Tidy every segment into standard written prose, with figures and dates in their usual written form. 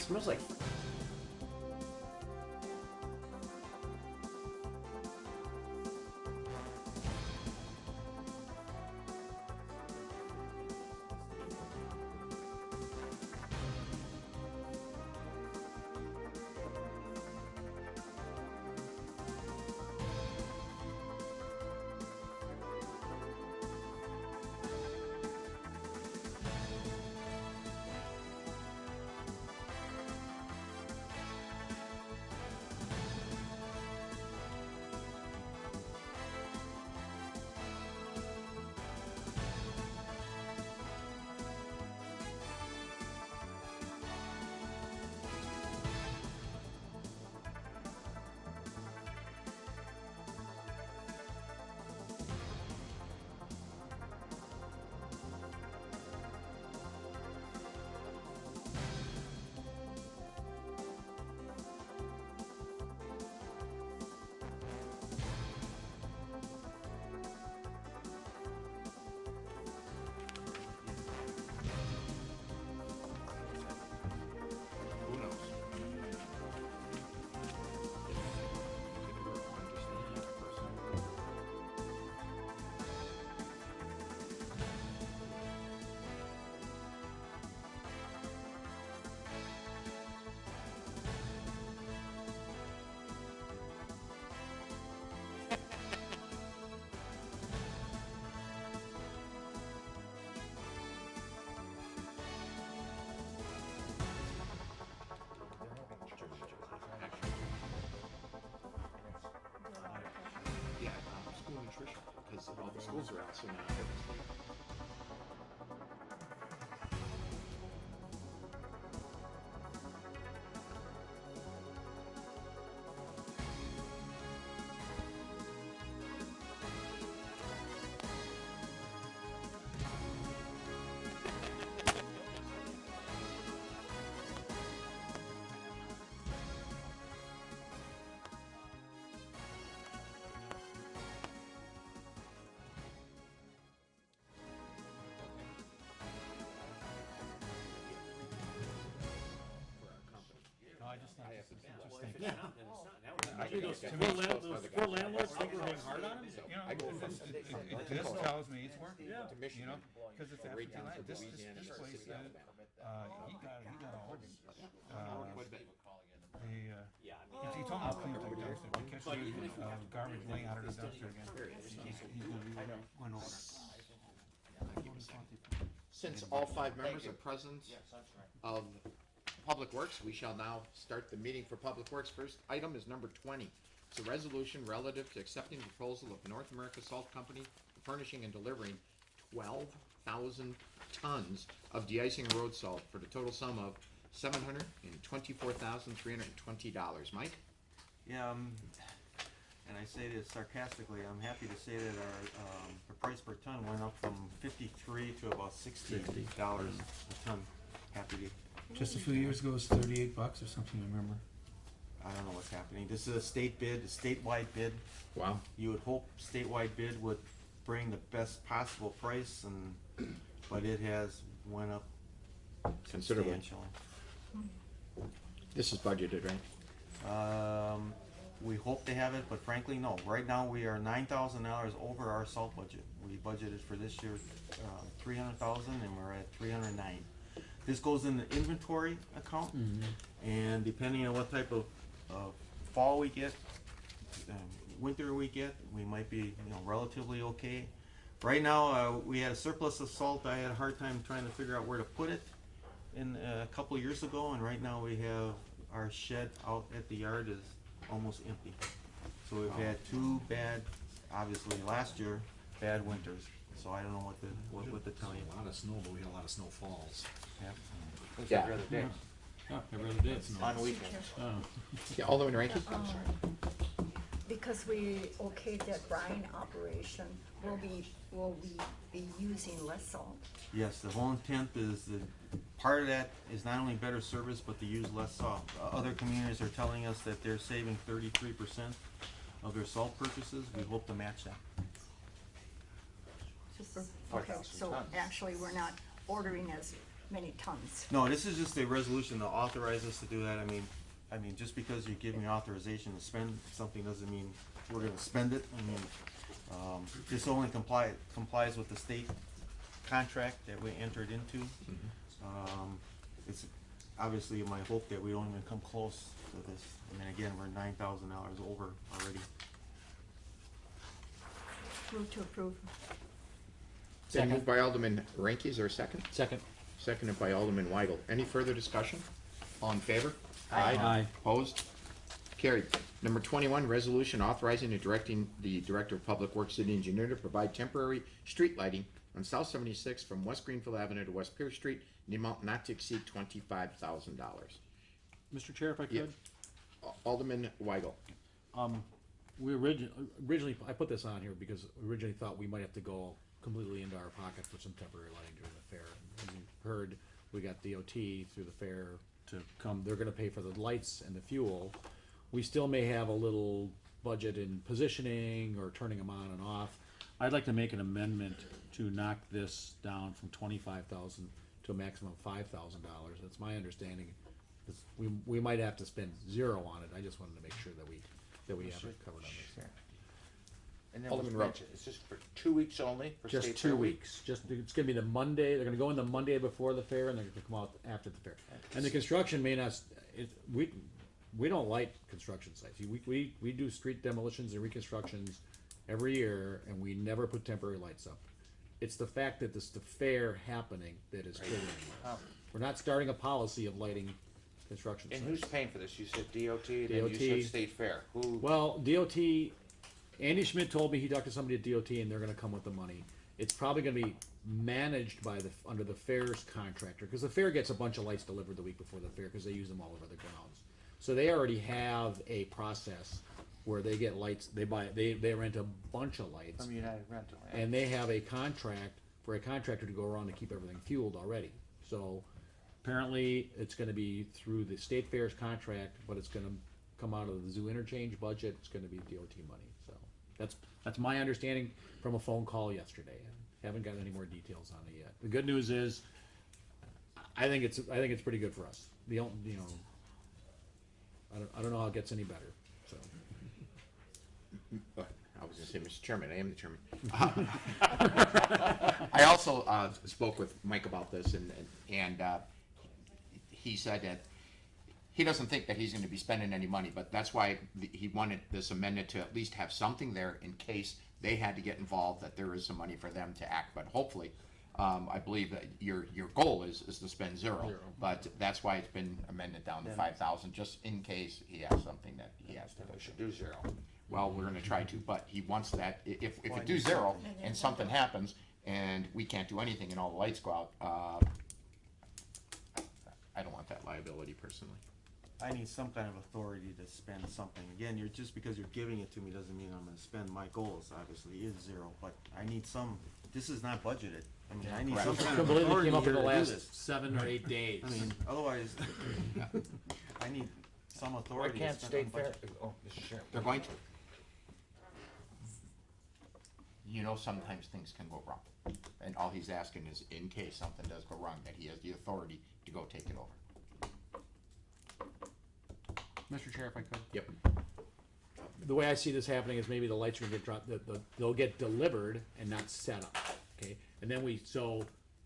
smells like. Who knows? Yeah, school nutrition, because all the schools are out, so now everything's. For our company. No, I just think I have it's to. interesting. Yeah. I think those got poor close by those the poor guy. landlords think we're being hard on them. So You know, I go from this tells me it's working. to You Michigan, know, because it's right down absentee to land. Louisiana, This place, Mississippi, Alabama. he got a hold of it. Quite a bit. He told me to clean up the dumpster. They catch the garbage laying out of the dumpster again. He's gonna be going over it. Since all 5 members are present of Public Works, we shall now start the meeting for Public Works. First item is number 20. It's a resolution relative to accepting the proposal of North America Salt Company for furnishing and delivering 12,000 tons of de-icing road salt for the total sum of $724,320. Mike? Yeah, and I say this sarcastically, I'm happy to say that our price per ton went up from 53 to about $60 a ton. Happy to, Just a few years ago, it was $38 or something. I remember. I don't know what's happening. This is a state bid, a statewide bid. Wow. You would hope statewide bid would bring the best possible price, but it has went up Considerably. substantially. This is budgeted, right? We hope to have it, but frankly, no. Right now, we are $9,000 over our salt budget. We budgeted for this year $300,000, and we're at $309,000. This goes in the inventory account, and depending on what type of fall we get, winter we get, we might be relatively okay. Right now, we had a surplus of salt. I had a hard time trying to figure out where to put it in a couple of years ago, and right now we have our shed out at the yard is almost empty. So we've had 2 bad, obviously last year, bad winters. So I don't know what to tell you. A lot of snow, but we had a lot of snow falls. Yeah. Every other day. Yeah, it really did. On weekends. Yeah, Alderman Rankin? Because we okayed that brine operation, will we be using less salt? Yes, the whole intent is that part of that is not only better service, but to use less salt. Other communities are telling us that they're saving 33% of their salt purchases. We hope to match that. Okay, so actually, we're not ordering as many tons. No, this is just a resolution to authorize us to do that. I mean, just because you give me authorization to spend something doesn't mean we're gonna spend it. I mean, this only complies with the state contract that we entered into. It's obviously my hope that we don't even come close to this. I mean, again, we're $9,000 over already. Move to approve. Been moved by Alderman Ranky, is there a second? Second. Seconded by Alderman Weigel. Any further discussion? All in favor? Aye. Opposed? Carried. Number 21, resolution authorizing and directing the Director of Public Works City Engineer to provide temporary street lighting on South 76 from West Greenfield Avenue to West Pierce Street in the amount not to exceed $25,000. Mr. Chair, if I Yeah. could, Alderman Weigel. we originally, I put this on here because we originally thought we might have to go completely into our pocket for some temporary lighting during the fair. As you heard, we got DOT through the fair to come, they're gonna pay for the lights and the fuel. We still may have a little budget in positioning or turning them on and off. I'd like to make an amendment to knock this down from 25,000 to a maximum of $5,000. That's my understanding. 'Cause we might have to spend zero on it. I just wanted to make sure that we have it covered on this. And then Alderman was Rowe. mentioned, it's just for 2 weeks only for Just State 2 Fair weeks. It's gonna be the Monday. They're gonna go in the Monday before the fair, and they're gonna come out after the fair. And the construction may not. We don't light construction sites. We do street demolitions and reconstructions every year, and we never put temporary lights up. It's the fact that this the fair happening that is triggering it. We're not starting a policy of lighting construction And sites. who's paying for this? You said DOT, and then you DOT. said State Fair. Who? Well, DOT, Andy Schmidt told me he talked to somebody at DOT and they're gonna come with the money. It's probably gonna be managed by under the fair's contractor, cause the fair gets a bunch of lights delivered the week before the fair, cause they use them all over the grounds. So they already have a process where they get lights, they rent a bunch of lights. From United Rental. Yeah. And they have a contract for a contractor to go around to keep everything fueled already. So apparently it's gonna be through the state fair's contract, but it's gonna come out of the zoo interchange budget. It's gonna be DOT money. So that's my understanding from a phone call yesterday. I haven't gotten any more details on it yet. The good news is, I think it's pretty good for us. I don't know how it gets any better. So. I was gonna say, Mr. Chairman, I am the chairman. I also spoke with Mike about this, and he said that he doesn't think that he's gonna be spending any money, but that's why he wanted this amendment to at least have something there in case they had to get involved, that there is some money for them to act, but hopefully, I believe that your goal is to spend zero, but that's why it's been amended down to 5,000, just in case he has something that he has to We should do 0. Well, we're gonna try to, but he wants that, if it do zero and something happens and we can't do anything and all the lights go out, I don't want that liability personally. I need some kind of authority to spend something. Again, just because you're giving it to me doesn't mean I'm gonna spend. My goal is obviously zero, but I need some, this is not budgeted. I mean, I need some kind of Completely authority came up here in the to do last this. 7 or 8 days. I mean, otherwise, I need some Why authority to can't spend State on Fair? budget. Oh, Mr. Chairman. They're going to. You know, sometimes things can go wrong, and all he's asking is, in case something does go wrong, that he has the authority to go take it over. Mr. Chair, if I could. Yep. The way I see this happening is maybe the lights are gonna get dropped, they'll get delivered and not set up, okay? And then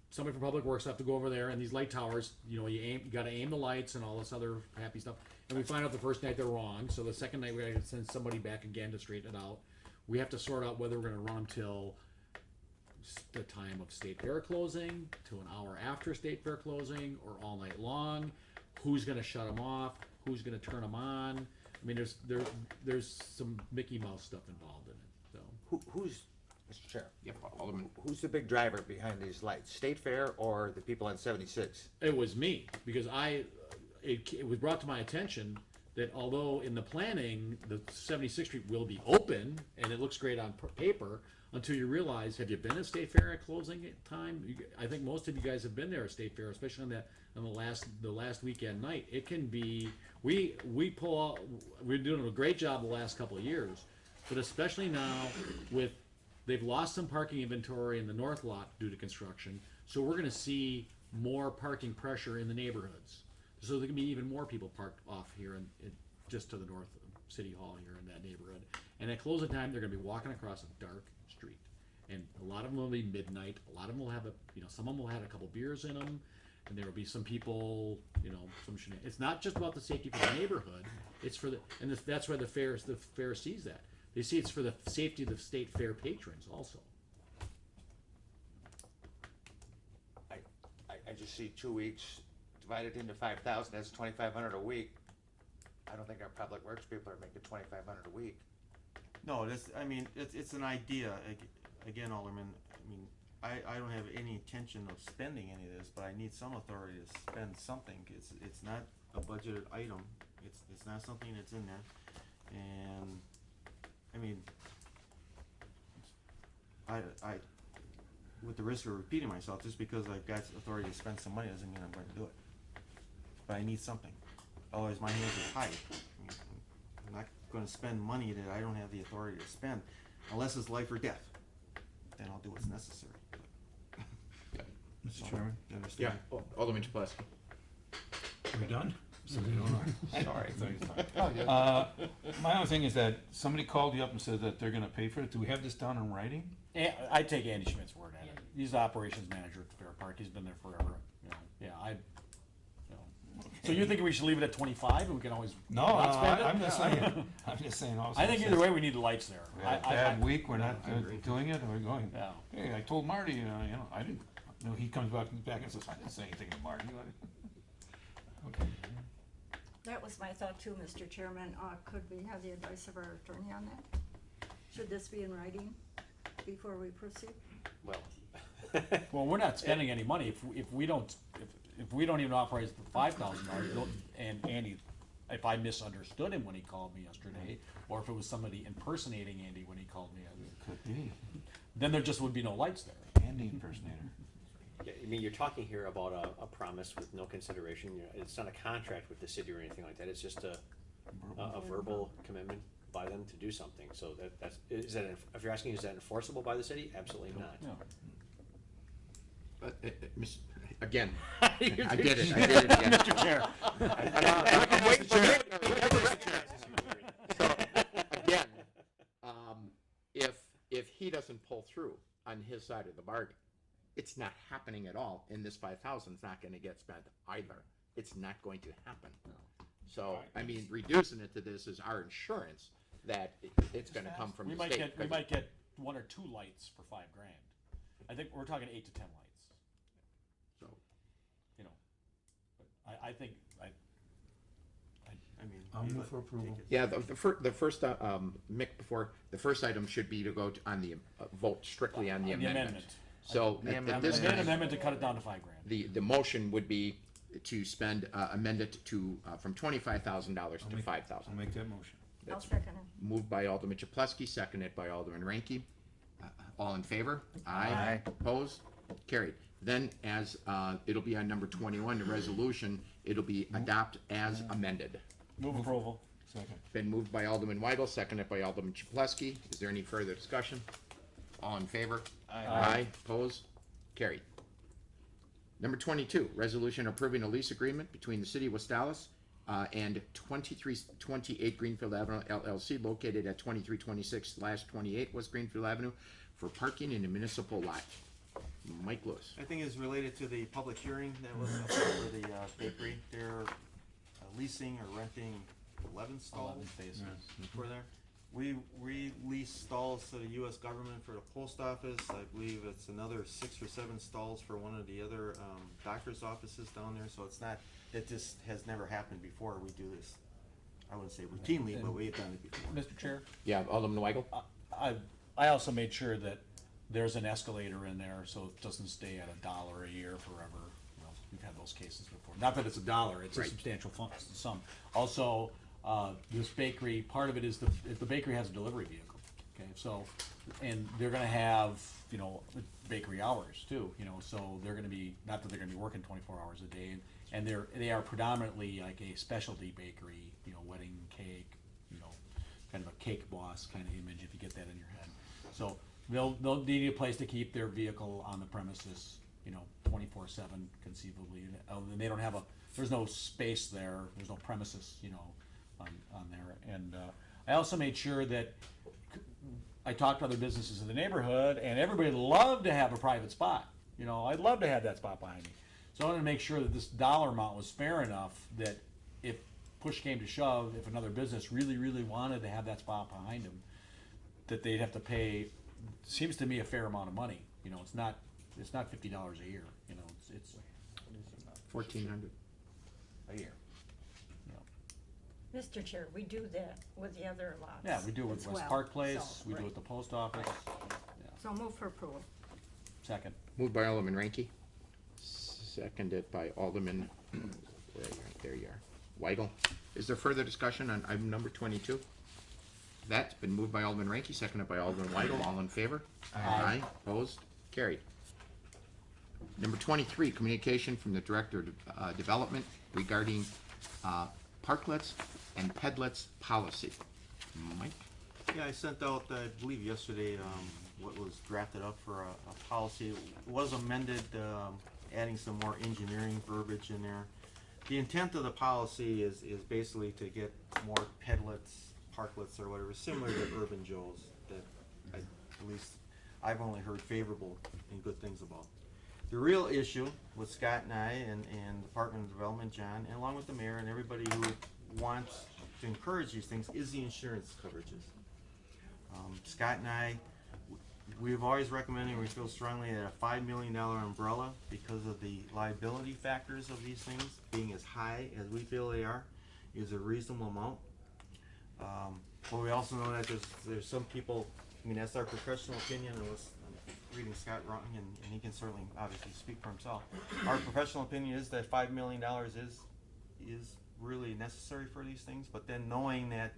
somebody from Public Works have to go over there, and these light towers, you gotta aim the lights and all this other happy stuff. And we find out the first night they're wrong, so the second night we gotta send somebody back again to straighten it out. We have to sort out whether we're gonna run them till the time of State Fair closing, to an hour after State Fair closing, or all night long. Who's gonna shut them off? Who's gonna turn them on? I mean, there's some Mickey Mouse stuff involved in it, so. Who's, Mr. Chair? Yep, Alderman. Who's the big driver behind these lights? State Fair or the people on 76? It was me, because it was brought to my attention that although in the planning, the 76th Street will be open, and it looks great on paper, until you realize, have you been at State Fair at closing time? I think most of you guys have been there at State Fair, especially on the last weekend night. It can be, we're doing a great job the last couple of years, but especially now they've lost some parking inventory in the north lot due to construction, so we're gonna see more parking pressure in the neighborhoods. So there can be even more people parked off here in just to the north of City Hall here in that neighborhood. And at closing time, they're gonna be walking across a dark street. And a lot of them will be midnight, a lot of them will have some of them will have a couple beers in them, and there will be some people, it's not just about the safety for the neighborhood, it's for that's why the fair sees that. They see it's for the safety of the state fair patrons also. I just see 2 weeks divided into 5,000, that's 2,500 a week. I don't think our public works people are making 2,500 a week. No, it's an idea. Again, Alderman, I don't have any intention of spending any of this, but I need some authority to spend something. It's not a budgeted item. It's not something that's in there. And, I, with the risk of repeating myself, just because I've got authority to spend some money doesn't mean I'm going to do it. But I need something. Otherwise, my hands are tied. I'm not going to spend money that I don't have the authority to spend, unless it's life or death. Then I'll do what's necessary. Mr. Chairman, You understand? Yeah, Alderman Chaplowski. are we done? Somebody don't know. Sorry. My only thing is that somebody called you up and said that they're gonna pay for it. Do we have this down in writing? I take Andy Schmidt's word at it. He's the operations manager at the Fair Park. He's been there forever. So you think we should leave it at 25 and we can always No, not spend it? I'm just saying, I'm just saying also. I think either way we need the lights there. We had a bad week, we're not doing it, and we're going, Yeah. hey, I told Marty, I didn't, he comes back and says, I didn't say anything to Marty. Okay. That was my thought too, Mr. Chairman. Could we have the advice of our attorney on that? Should this be in writing before we proceed? Well, Well, we're not spending any money if we don't even authorize the $5,000. And Andy, if I misunderstood him when he called me yesterday, or if it was somebody impersonating Andy when he called me, Could be, then there just would be no lights there. Andy impersonator. yeah, I mean, you're talking here about a promise with no consideration. It's not a contract with the city or anything like that. It's just a verbal commitment by them to do something. So if you're asking, is that enforceable by the city? Absolutely not. No. Again, I did it again. Mr. Chair. So, again, if he doesn't pull through on his side of the bargain, it's not happening at all, and this 5,000 is not gonna get spent either. It's not going to happen. So, reducing it to this is our insurance that it's gonna come from We the might state. get 1 or 2 lights for $5 grand. I think we're talking 8 to 10 lights. So, I think I'll move for approval. yeah, the first, Mick, before, the first item should be to go on the, vote strictly on the amendment. So, The at amendment. this I made an time, amendment to cut it down to $5 grand. the motion would be to spend, amend it to, from $25,000 to I'll $5,000. make that motion. I'll That's second it. moved by Alderman Chaplowski, seconded by Alderman Ranky. All in favor? Aye. Opposed? Carried. Then as, it'll be on number 21, the resolution, it'll be adopt as amended. Move approval. Second. Been moved by Alderman Weigel, seconded by Alderman Chaplowski. Is there any further discussion? All in favor? Aye. Opposed? Carried. Number 22, resolution approving a lease agreement between the City of West Dallas and 2328 Greenfield Avenue LLC, located at 2326/28 West Greenfield Avenue, for parking in a municipal lot. Mike Lewis. I think it's related to the public hearing that was up for the bakery. They're leasing or renting 11 stalls 11 spaces. for there. We lease stalls to the U.S. government for the post office. I believe it's another 6 or 7 stalls for one of the other doctor's offices down there. So it's not that this has never happened before. We do this, I wouldn't say routinely, but we've done it before. Mr. Chair, Yeah, Alderman Weigel? I also made sure that there's an escalator in there, so it doesn't stay at $1 a year forever. Well, we've had those cases before. Not that it's $1, it's a Right. substantial sum. Also, this bakery, part of it is if the bakery has a delivery vehicle, okay, so, and they're gonna have, bakery hours too, so they're gonna be, not that they're gonna be working 24 hours a day, and they are predominantly like a specialty bakery, wedding cake, kind of a cake boss kind of image, if you get that in your head. So they'll need a place to keep their vehicle on the premises you know, 24/7 conceivably. And they don't have there's no space there, there's no premises, you know, on there. And I also made sure that I talked to other businesses in the neighborhood, and everybody would love to have a private spot. You know, I'd love to have that spot behind me. So I wanted to make sure that this dollar amount was fair enough that if push came to shove, if another business really, really wanted to have that spot behind them, that they'd have to pay, seems to me, a fair amount of money. You know, it's not $50 a year. You know, it's 1,400. A year. you know. Mr. Chair, we do that with the other lots. Yeah, we do it with as West well, Park Place, so, we do it right. at the post office. Yeah. So move for approval. Second. Moved by Alderman Ranky, seconded by Alderman, there you are, Weigel. Is there further discussion on item number 22? That's been moved by Alderman Ranky, seconded by Alderman Weigel. All in favor? Aye. Opposed? Carried. Number 23, communication from the Director of Development regarding parklets and pedlets policy. Mike? Yeah, I sent out, I believe yesterday, what was drafted up for a policy. It was amended, adding some more engineering verbiage in there. The intent of the policy is basically to get more pedlets, parklets, or whatever, similar to Urban Joe's, that at least I've only heard favorable and good things about. The real issue with Scott and I and Department of Development, John, and along with the mayor and everybody who wants to encourage these things, is the insurance coverages. Scott and I, we've always recommended, we feel strongly that a $5 million umbrella, because of the liability factors of these things being as high as we feel they are, is a reasonable amount. But we also know that there's some people, I mean, that's our professional opinion, unless I'm reading Scott wrong, and he can certainly obviously speak for himself. Our professional opinion is that $5 million is really necessary for these things, but then knowing that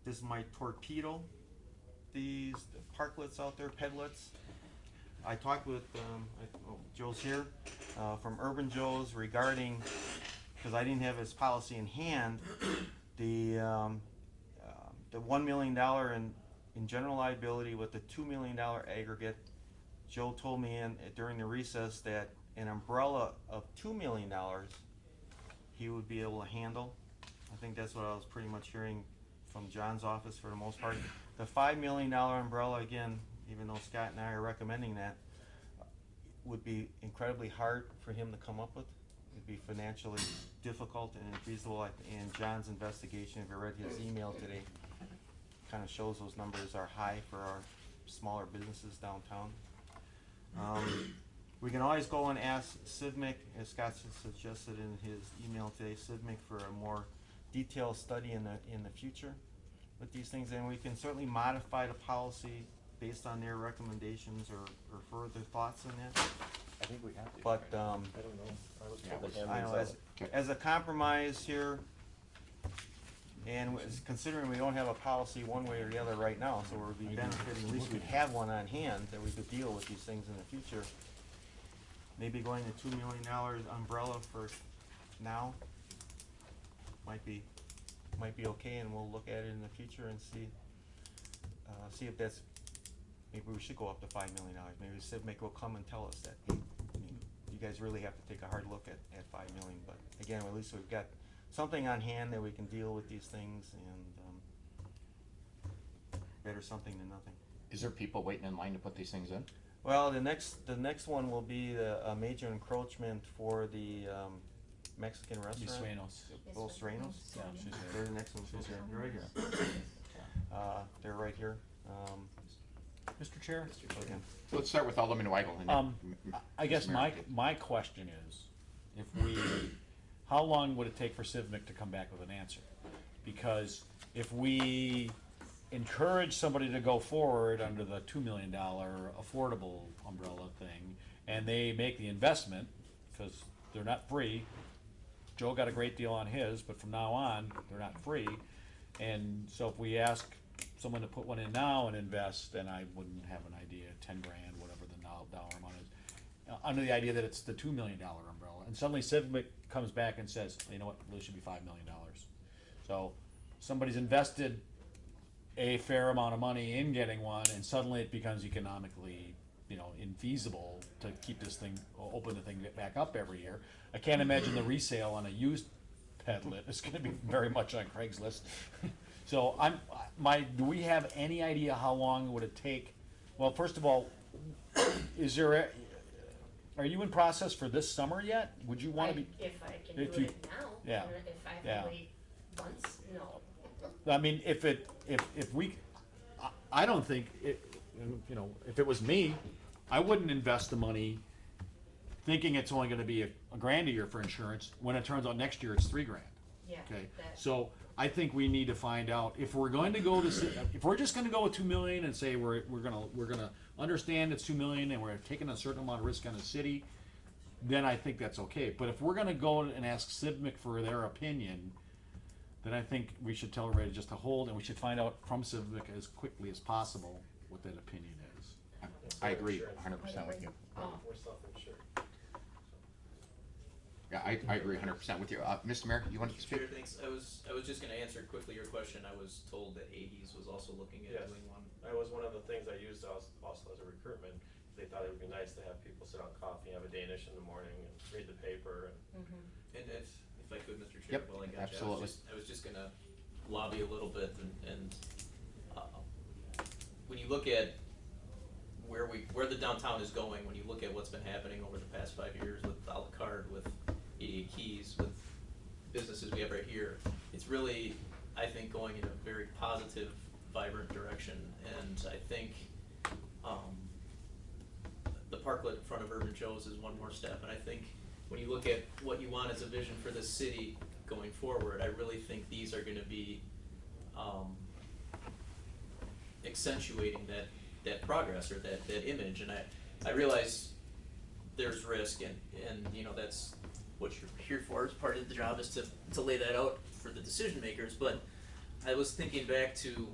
this might torpedo these parklets out there, pedlets. I talked with, Joe's here, from Urban Joe's regarding, because I didn't have his policy in hand, the $1 million in general liability with the $2 million aggregate. Joe told me during the recess that an umbrella of $2 million he would be able to handle. I think that's what I was pretty much hearing from John's office for the most part. The $5 million umbrella, again, even though Scott and I are recommending that, would be incredibly hard for him to come up with. It'd be financially difficult and infeasible. And John's investigation, if you read his email today, kind of shows those numbers are high for our smaller businesses downtown. We can always go and ask CIVMIC, as Scott suggested in his email today, CIVMIC for a more detailed study in the future with these things, and we can certainly modify the policy based on their recommendations or further thoughts on that. I think we have to. But I don't know. I was told that I know, as a compromise here, and considering we don't have a policy one way or the other right now, so we'd be benefiting, at least we'd have one on hand that we could deal with these things in the future. Maybe going to $2 million umbrella for now might be okay, and we'll look at it in the future and see if that's, maybe we should go up to $5 million. Maybe CIVMIC will come and tell us that, hey, you guys really have to take a hard look at $5 million. But again, at least we've got something on hand that we can deal with these things, and better something than nothing. Is there people waiting in line to put these things in? Well, the next one will be a major encroachment for the Mexican restaurant. Los Sueños. Yeah, she's They're the next one. They're right here. They're right here. Mr. Chair? Again. Let's start with Alderman Weigel. And then I guess Mayor. my question is, how long would it take for CIVMIC to come back with an answer? Because if we encourage somebody to go forward under the $2 million affordable umbrella thing, and they make the investment, because they're not free. Joe got a great deal on his, but from now on, they're not free. And so if we ask someone to put one in now and invest, then I wouldn't have an idea, 10 grand, whatever the dollar amount is, under the idea that it's the $2 million umbrella. And suddenly CIVMIC comes back and says, you know what, it really should be $5 million. So somebody's invested a fair amount of money in getting one, and suddenly it becomes economically, infeasible to keep this thing, open the thing back up every year. I can't imagine the resale on a used Pedlet is gonna be very much on Craigslist. So do we have any idea how long would it take? Well, first of all, are you in process for this summer yet? Would you wanna be? If I can if do you- it now, yeah, and if I yeah. have to wait months, no. I mean, if I don't think if it was me, I wouldn't invest the money thinking it's only gonna be a grand a year for insurance, when it turns out next year it's $3,000. Yeah. Okay, that- so I think we need to find out if we're going to go to, if we're just gonna go with 2 million and say we're gonna understand it's 2 million and we're taking a certain amount of risk on the city, then I think that's okay. But if we're gonna go and ask Civic for their opinion, then I think we should tell everybody just to hold, and we should find out from Civic as quickly as possible what that opinion is. I agree 100% with you. We're self-insured. Yeah, I agree 100% with you. Mr. Mayor, you want to speak? Sure, thanks. I was just gonna answer quickly your question. I was told that Ades was also looking at Yes, doing one. that was one of the things I used also as a recruitment. They thought it would be nice to have people sit on coffee, have a Danish in the morning, and read the paper. And And if I could, Mr. Chair, Yep, while I got absolutely. you, I was just gonna lobby a little bit and when you look at where the downtown is going, when you look at what's been happening over the past 5 years with a la carte, with 88 Keys, with businesses we have right here, it's really, I think, going in a very positive, vibrant direction. And I think the parklet in front of Urban Joe's is one more step. And I think when you look at what you want as a vision for this city going forward, I really think these are gonna be accentuating that progress or that image. And I realize there's risk and that's what you're here for. It's part of the job is to lay that out for the decision makers. But I was thinking back to,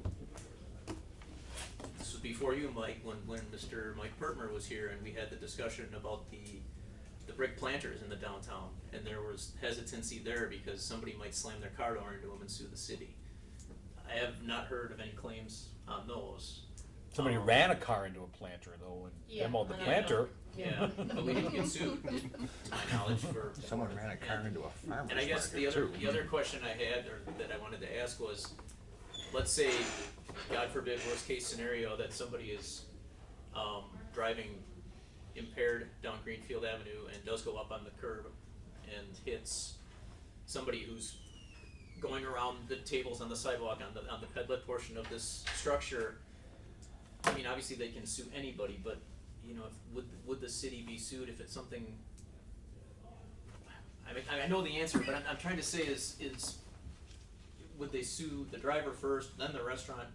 this was before you, Mike, when Mr. Mike Pertmer was here and we had the discussion about the brick planters in the downtown, and there was hesitancy there because somebody might slam their car door into them and sue the city. I have not heard of any claims on those. Somebody ran a car into a planter though, and Yeah, demoed the I know. planter. Yeah, but we didn't get sued, to my knowledge, for. Someone ran a car into a farmer's And I guess the market, too. other question I had, or that I wanted to ask was, let's say, God forbid, worst case scenario, that somebody is, driving impaired down Greenfield Avenue and does go up on the curb and hits somebody who's going around the tables on the sidewalk on the Pedlet portion of this structure. I mean, obviously they can sue anybody, but would the city be sued if it's something? I mean, I know the answer, but I'm trying to say is would they sue the driver first, then the restaurant?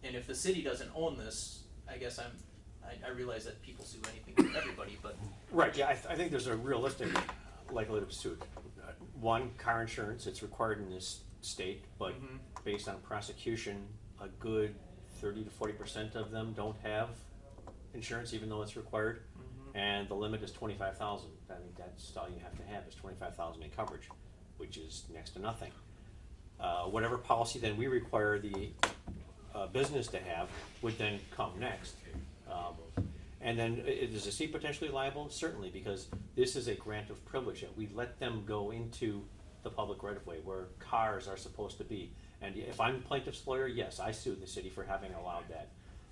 And if the city doesn't own this, I guess I realize that people sue anything with everybody, but Right, yeah, I think there's a realistic likelihood of suit. One, car insurance, it's required in this state, but based on prosecution, a good 30 to 40% of them don't have insurance, even though it's required. And the limit is 25,000. I mean, that's all you have to have is 25,000 in coverage, which is next to nothing. Whatever policy then we require the business to have would then come next. And then is the city potentially liable? Certainly, because this is a grant of privilege that we let them go into the public right of way where cars are supposed to be. And if I'm plaintiff's lawyer, yes, I sue the city for having allowed that,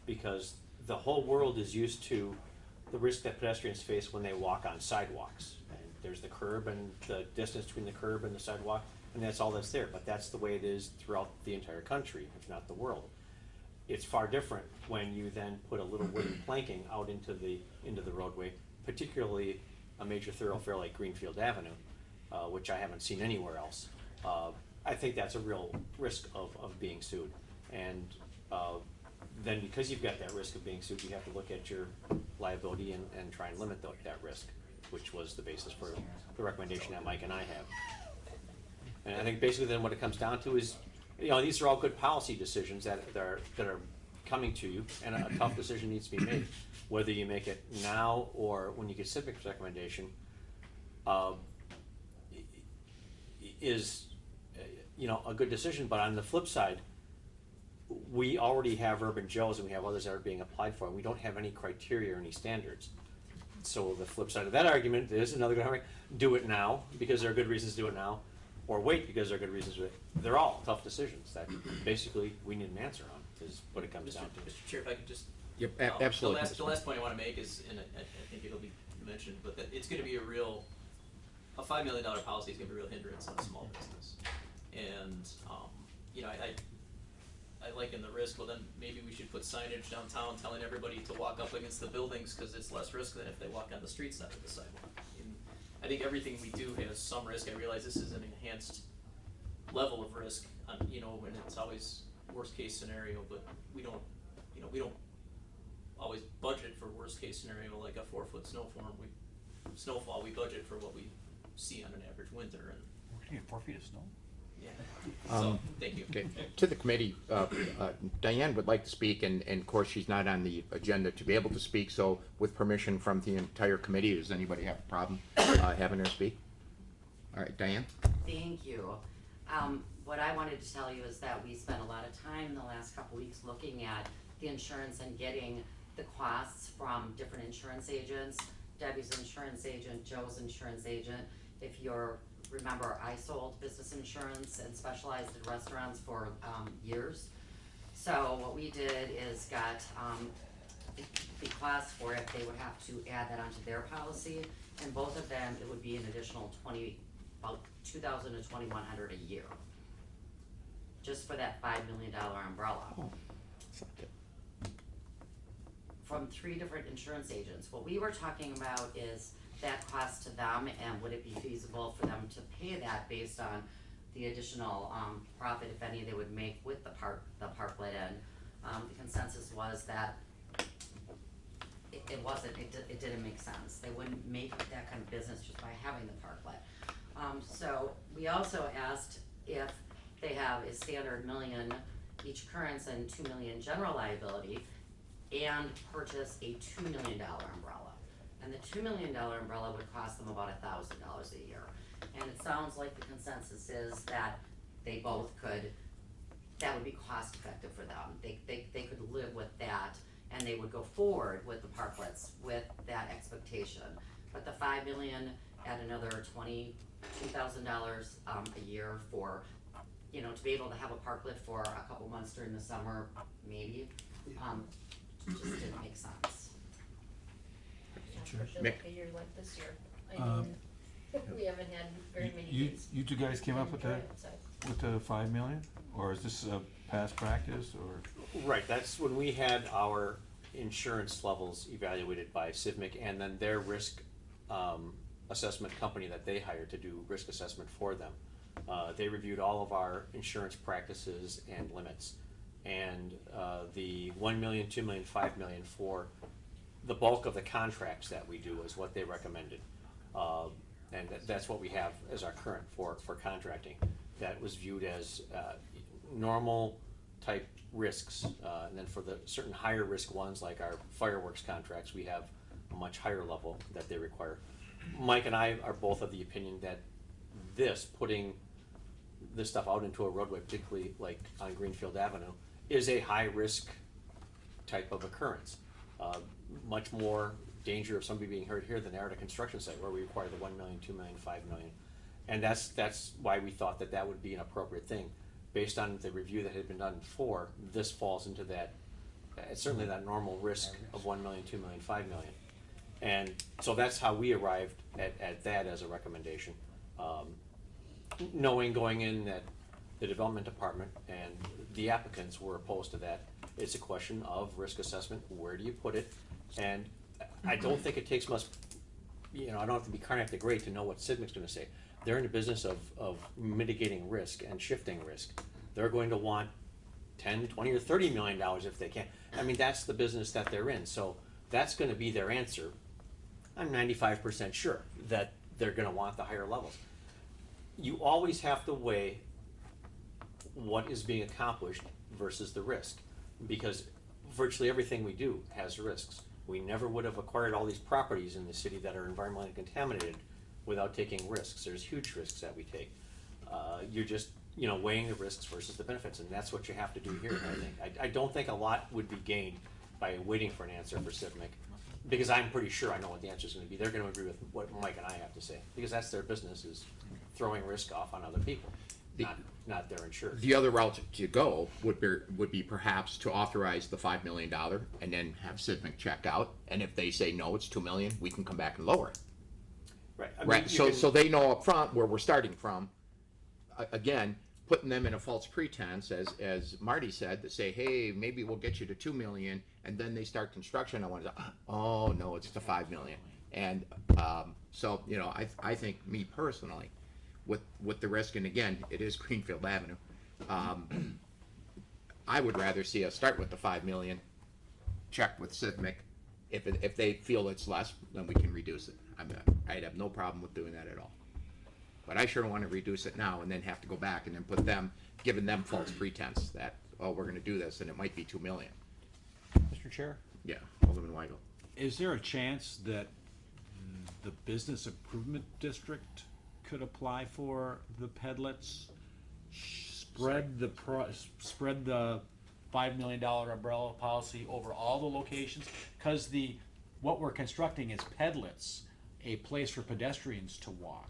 because the whole world is used to the risk that pedestrians face when they walk on sidewalks. And there's the curb and the distance between the curb and the sidewalk, and that's all that's there. But that's the way it is throughout the entire country, if not the world. It's far different when you then put a little wooden planking out into the roadway, particularly a major thoroughfare like Greenfield Avenue, which I haven't seen anywhere else. I think that's a real risk of being sued. And then because you've got that risk of being sued, you have to look at your liability and try and limit that risk, which was the basis for the recommendation that Mike and I have. And I think basically then what it comes down to is, these are all good policy decisions that are coming to you, and a tough decision needs to be made. Whether you make it now or when you get Civic's recommendation, is a good decision. But on the flip side, we already have Urban Joe's and we have others that are being applied for, and we don't have any criteria or any standards. so the flip side of that argument is another good argument, do it now because there are good reasons to do it now, or wait because there are good reasons to do it. They're all tough decisions that basically we need an answer on, is what it comes down to. Mr. Chair, if I could just. Yep, The absolutely. last point I wanna make is, and I think it'll be mentioned, but that it's gonna be a $5 million policy is gonna be a real hindrance on a small business. And, I liken the risk, well then maybe we should put signage downtown telling everybody to walk up against the buildings, cause it's less risk than if they walk on the street side of the sidewalk. And I think everything we do has some risk. I realize this is an enhanced level of risk, and it's always worst case scenario, but we don't always budget for worst case scenario like a 4-foot snowfall. We budget for what we see on an average winter, and We're gonna get 4 feet of snow? yeah. So thank you. Okay, to the committee, Diane would like to speak, and of course, she's not on the agenda to be able to speak, so with permission from the entire committee, does anybody have a problem having her speak? All right, Diane? Thank you. What I wanted to tell you is that we spent a lot of time in the last couple weeks looking at the insurance and getting the costs from different insurance agents. Debbie's insurance agent, Joe's insurance agent. If you're remember, I sold business insurance and specialized in restaurants for years. So what we did is got the cost for it. They would have to add that onto their policy, and both of them, it would be an additional about $2,000 to $2,100 a year, just for that $5 million umbrella. Oh, that's not good. From 3 different insurance agents. What we were talking about is that cost to them, and would it be feasible for them to pay that based on the additional profit, if any, they would make with the parklet. And the consensus was that it didn't make sense. They wouldn't make that kind of business just by having the parklet. So we also asked if they have a standard $1 million each occurrence and $2 million general liability, and purchase a $2 million umbrella. And the $2 million umbrella would cost them about $1,000 a year. And it sounds like the consensus is that they both could, that would be cost effective for them. They could live with that, and they would go forward with the parklets with that expectation. But the $5 million at another $22,000 a year for, to be able to have a parklet for a couple months during the summer, maybe, just didn't make sense. Mick? A year like this year. Um, We haven't had very many You days. 2 guys came up with the Outside. 5 million, or is this a past practice, or? Right, that's when we had our insurance levels evaluated by CIVMIC, and then their risk assessment company that they hired to do risk assessment for them. They reviewed all of our insurance practices and limits. And the 1 million, 2 million, 5 million for the bulk of the contracts that we do is what they recommended. And that's what we have as our current for contracting. That was viewed as normal type risks. And then for the certain higher risk ones, like our fireworks contracts, we have a much higher level that they require. Mike and I are both of the opinion that putting this stuff out into a roadway, particularly like on Greenfield Avenue, is a high risk type of occurrence. Much more danger of somebody being hurt here than there at a construction site where we require the 1 million, 2 million, 5 million. And that's why we thought that would be an appropriate thing. Based on the review that had been done before, this falls into that, certainly that normal risk of 1 million, 2 million, 5 million. And so that's how we arrived at that as a recommendation. Knowing going in that the development department and the applicants were opposed to that, it's a question of risk assessment. Where do you put it? And I don't think it takes much, I don't have to be Carnac the Great to know what CIVMIC's gonna say. They're in the business of mitigating risk and shifting risk. They're going to want 10, 20, or $30 million if they can. I mean, that's the business that they're in. So that's gonna be their answer. I'm 95% sure that they're gonna want the higher levels. You always have to weigh what is being accomplished versus the risk, because virtually everything we do has risks. We never would have acquired all these properties in the city that are environmentally contaminated without taking risks. There's huge risks that we take. You're just, weighing the risks versus the benefits, and that's what you have to do here, I think. I don't think a lot would be gained by waiting for an answer for CIVMIC. because I'm pretty sure I know what the answer's gonna be. They're gonna agree with what Mike and I have to say, because that's their business, is throwing risk off on other people, not their insurance. The other route to go would be perhaps to authorize the $5 million and then have Sidmic check out, and if they say no, it's 2 million, we can come back and lower it. Right. I mean, Right, you so, can- so they know up front where we're starting from. Again, putting them in a false pretense, as Marty said, to say, hey, maybe we'll get you to 2 million, and then they start construction, I want to, oh, no, it's to 5 million. And, so, you know, I think, me personally, with the risk, and again, it is Greenfield Avenue, I would rather see us start with the 5 million, check with Sidmic. If they feel it's less, then we can reduce it. I'd have no problem with doing that at all. But I sure don't want to reduce it now and then have to go back and then giving them false pretense that, oh, we're gonna do this, and it might be 2 million. Mr. Chair? Yeah, Alderman Weigel. Is there a chance that the Business Improvement District could apply for the Pedlets? Spread the $5 million umbrella policy over all the locations? Cause what we're constructing is Pedlets, a place for pedestrians to walk.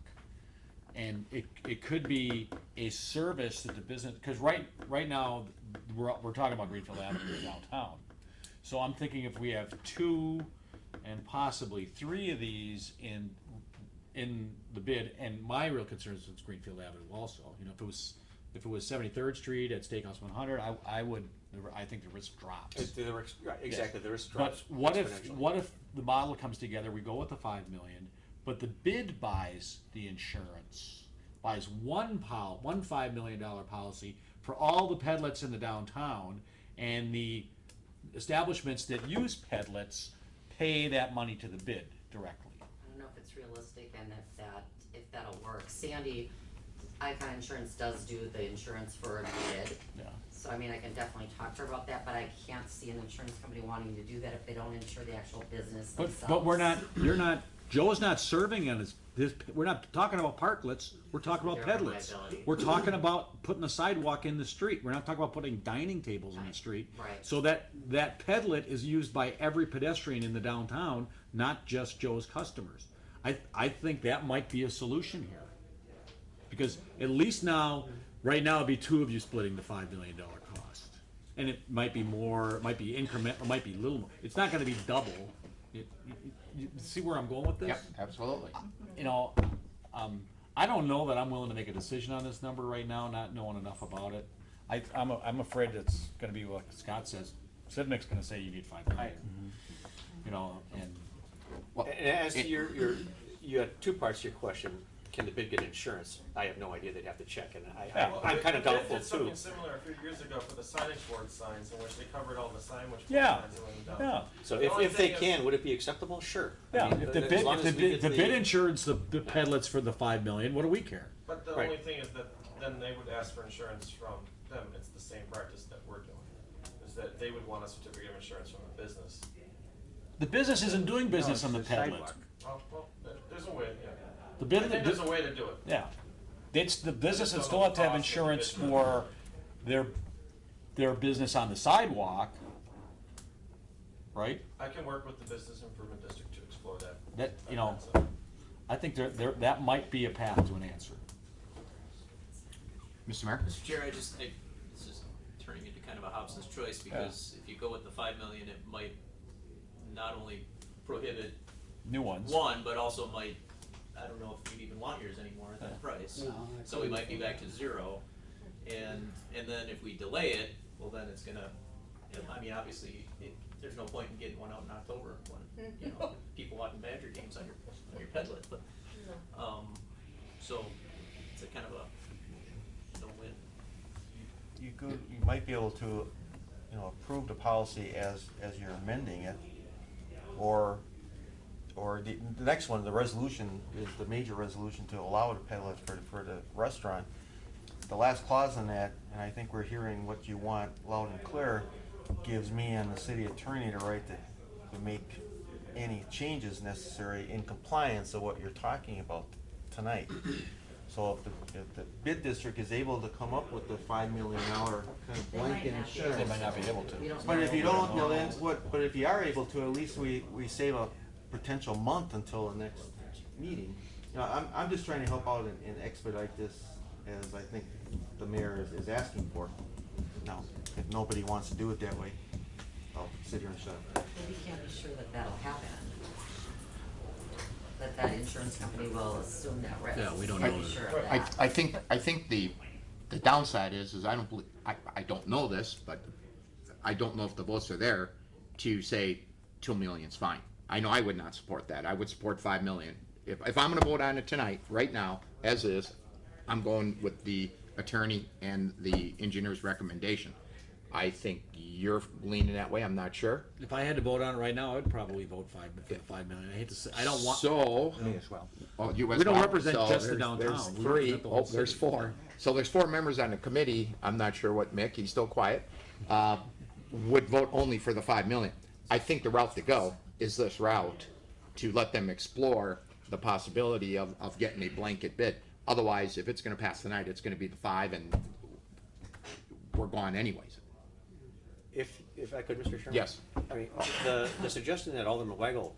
And it could be a service that the business, cause right now, we're talking about Greenfield Avenue downtown. So I'm thinking if we have 2 and possibly 3 of these in the bid, and my real concern is Greenfield Avenue also. You know, if it was 73rd Street at Steakhouse 100, I think the risk drops. Right, exactly, the risk drops. But what if exponentially. the model comes together, we go with the 5 million, but the bid buys the insurance, buys one $5 million policy for all the Pedlets in the downtown, and the establishments that use Pedlets pay that money to the bid directly. I don't know if it's realistic and if that'll work. Sandy, Icon Insurance does do the insurance for a bid. Yeah. So I mean, I can definitely talk to her about that, but I can't see an insurance company wanting to do that if they don't insure the actual business themselves. But Joe's not serving on we're not talking about parklets, we're talking about They're Pedlets. liability. We're talking about putting a sidewalk in the street, we're not talking about putting dining tables in the street. Right. So that Pedlet is used by every pedestrian in the downtown, not just Joe's customers. I think that might be a solution here. Because at least right now it'd be 2 of you splitting the $5 million cost. And it might be more, it might be incremental, it might be little more. It's not gonna be double. You see where I'm going with this? Yep, absolutely. You know, I don't know that I'm willing to make a decision on this number right now, not knowing enough about it. I'm afraid it's gonna be what Scott says. Sidmic's gonna say you need 5 million. You know, and And as to you had 2 parts to your question. Can the bid get insurance? I have no idea. They'd have to check, and I'm kind of doubtful did something too. similar a few years ago for the signage board signs, in which they covered all the signage board Yeah. signs that went down. yeah. So The only if they thing is- can, would it be acceptable? Sure. I Yeah, mean, if the as long as we bid, get the bid insures the Pedlets for the 5 million, what do we care? But the Right. only thing is that then they would ask for insurance from them. It's the same practice that we're doing. Is that they would want a certificate of insurance from the business. The business isn't doing business on the it's Pedlet. sidewalk. Well, there's a way, yeah. The I bid, think there's a way to do it. yeah. It's the businesses still have to have insurance for their business on the sidewalk, right? I can work with the business improvement district to explore that. That, you know, I think that might be a path to an answer. Mr. Mayor? Mr. Chair, this is turning into kind of a Hobson's choice, because if you go with the 5 million, it might not only prohibit New ones. one, but also might, I don't know if we'd even want yours anymore at that price. So we might be back to 0, and then if we delay it, well, then it's gonna, I mean, obviously, there's no point in getting one out in October when, people watching Badger games on your Pedlet, but, so it's a kind of a no-win. You might be able to, approve the policy as you're amending it, or the next one, the resolution, is the major resolution to allow the Pedlets for the restaurant. The last clause in that, and I think we're hearing what you want loud and clear, gives me and the city attorney the right to make any changes necessary in compliance of what you're talking about tonight. So if the bid district is able to come up with the $5 million kind of They might blanket not be insurance. They might not be able to. We don't But know. if you don't, well then, but if you are able to, at least we save a potential month until the next meeting. You know, I'm just trying to help out and expedite this, as I think the mayor is asking for. Now, if nobody wants to do it that way, I'll sit here and shut up. We can't be sure that that'll happen. That insurance company will assume that risk. Yeah, we don't Can't know be that. sure of I that. think the downside is I don't believe, I don't know this, but I don't know if the votes are there to say 2 million's fine. I know I would not support that. I would support 5 million. If I'm gonna vote on it tonight, right now, as is, I'm going with the attorney and the engineer's recommendation. I think you're leaning that way, I'm not sure. If I had to vote on it right now, I would probably vote 5 million. I hate to say, I don't want. So. Me as well. Oh, you as We don't well. represent So just the there's- downtown. There's We three. represent the whole There's city. four. So there's 4 members on the committee. I'm not sure what Mick, he's still quiet, would vote only for the 5 million. I think the route to go is this route, to let them explore the possibility of getting a blanket bid. Otherwise, if it's gonna pass tonight, it's gonna be the 5 and we're gone anyways. If I could, Mr. Chairman? Yes. I mean, the suggestion that Alderman Weigel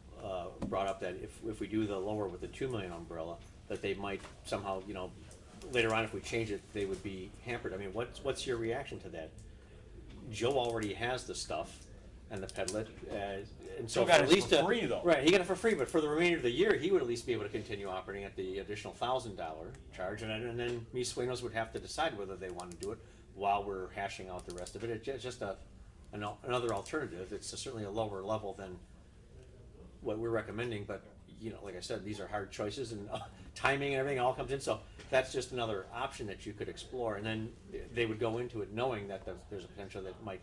brought up, that if we do the lower with the 2 million umbrella, that they might somehow, you know, later on if we change it, they would be hampered. I mean, what's your reaction to that? Joe already has the stuff and the pedlet, and so Joe got for it at least for free, though. Right, he got it for free, but for the remainder of the year, he would at least be able to continue operating at the additional $1,000 charge, and then me Suenos would have to decide whether they want to do it while we're hashing out the rest of it. It's just another alternative. It's certainly a lower level than what we're recommending, but, you know, like I said, these are hard choices, and timing and everything all comes in, so that's just another option that you could explore, and then they would go into it knowing that there's a potential that might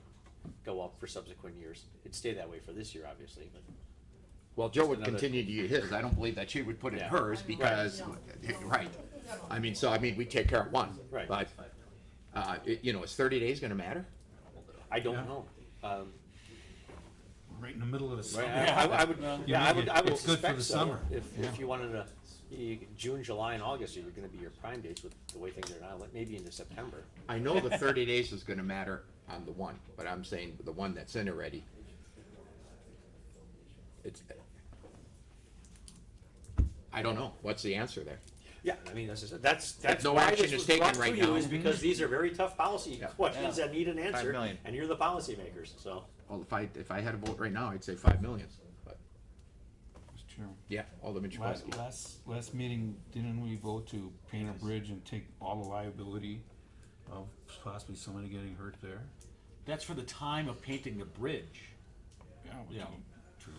go up for subsequent years. It'd stay that way for this year, obviously, but. Well, Joe would another- continue to use his. I don't believe that she would put in Yeah. hers because, right. I mean, we take care of one. Right. But, you know, is 30 days gonna matter? I don't know. Right in the middle of the Right, summer. I would, yeah, I would It's good for suspect the so. summer. If you wanted to, June, July, and August are gonna be your prime dates with the way things are now, like maybe into September. I know the 30 days is gonna matter on the one, but I'm saying the one that's in already. I don't know. What's the answer there? Yeah, I mean, that's no why action this is was taken brought right to you, now. is because these are very tough policy Yeah. questions that need an 5 answer, million. and you're the policymakers, so. Well, if I had a vote right now, I'd say 5 million. But Mr. Chairman. yeah, Alderman Chakowski. Last meeting, didn't we vote to paint a bridge and take all the liability of possibly somebody getting hurt there? That's for the time of painting the bridge. Yeah, Yeah. true,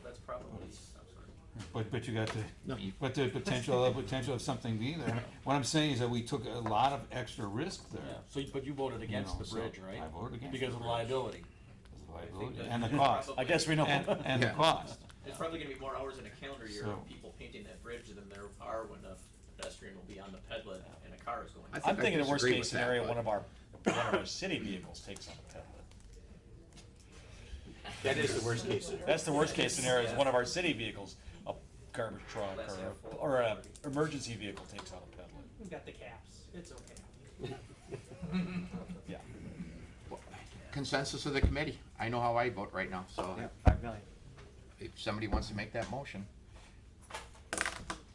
That's probably, I'm sorry. but you got the, No, you, but the potential of something being there. What I'm saying is that we took a lot of extra risk there. Yeah, so, but you voted against know, the so bridge, right? I voted against Because the of the bridge. liability. The liability and the cost, I guess we know. and the Yeah. cost. There's probably gonna be more hours in a calendar year So- of people painting that bridge than there are when a pedestrian will be on the pedlet and a car is going. I think I'm thinking the worst disagree case with that, scenario, but- one of our city vehicles takes on a pedlet. That is the worst case scenario. That's the worst case scenario, is one of our city vehicles, a garbage truck or a emergency vehicle takes on a pedlet. We've got the caps, it's okay. Yeah. consensus of the committee. I know how I vote right now, so Yeah, 5 million. if somebody wants to make that motion.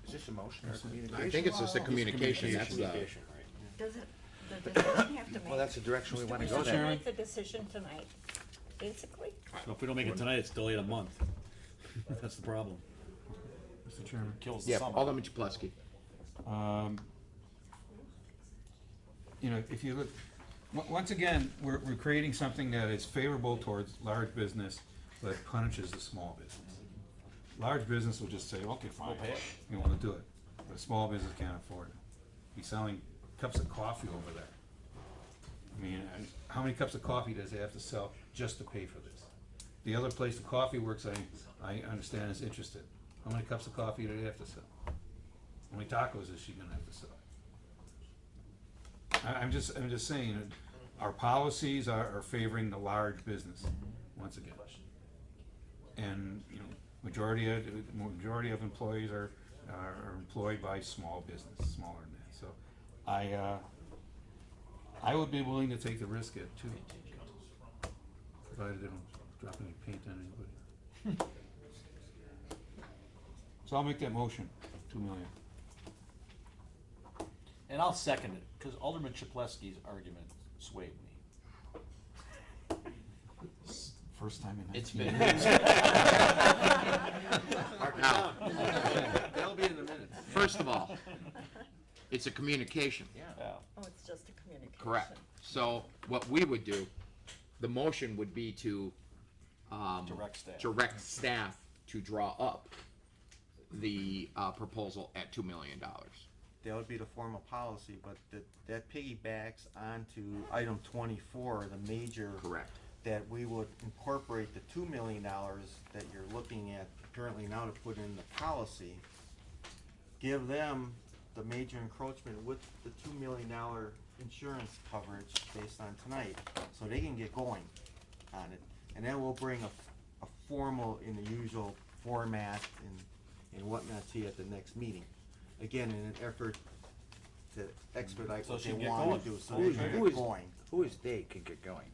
Is this a motion or a communication? I think it's just a communication, that's the. Communication, right. Does it, the decision have to make? Well, that's the direction we wanna Do go we there. have to make the decision tonight, basically? So if we don't make it tonight, it's delayed a month. That's the problem. Mr. Chairman. Kills the Yeah, summer. Alderman Chapleski. You know, if you look, once again, we're creating something that is favorable towards large business, but punishes the small business. Large business will just say, okay, fine, you wanna do it, but a small business can't afford it. Be selling cups of coffee over there. I mean, how many cups of coffee does he have to sell just to pay for this? The other place the coffee works, I understand is interested. How many cups of coffee do they have to sell? How many tacos is she gonna have to sell? I'm just saying, our policies are favoring the large business, once again. And, you know, majority of employees are employed by small business, smaller than that, So, I would be willing to take the risk at 2, provided they don't drop any paint on anybody. So I'll make that motion, 2 million. And I'll second it, cause Alderman Chapletsky's argument swayed me. First time in It's 19 been. years. Now, That'll be in the minutes. first of all, it's a communication. Yeah. Oh, it's just a communication. Correct. So what we would do, the motion would be to, direct staff to draw up the, proposal at $2 million. That would be the formal policy, but that piggybacks onto item 24, the major. Correct. That we would incorporate the $2 million that you're looking at currently now to put in the policy. Give them the major encroachment with the $2 million insurance coverage based on tonight, so they can get going on it. And then we'll bring a formal in the usual format and whatnot to you at the next meeting. Again, in an effort to expedite So what she they can get want going. to do, so they can get going. Who is they can get going?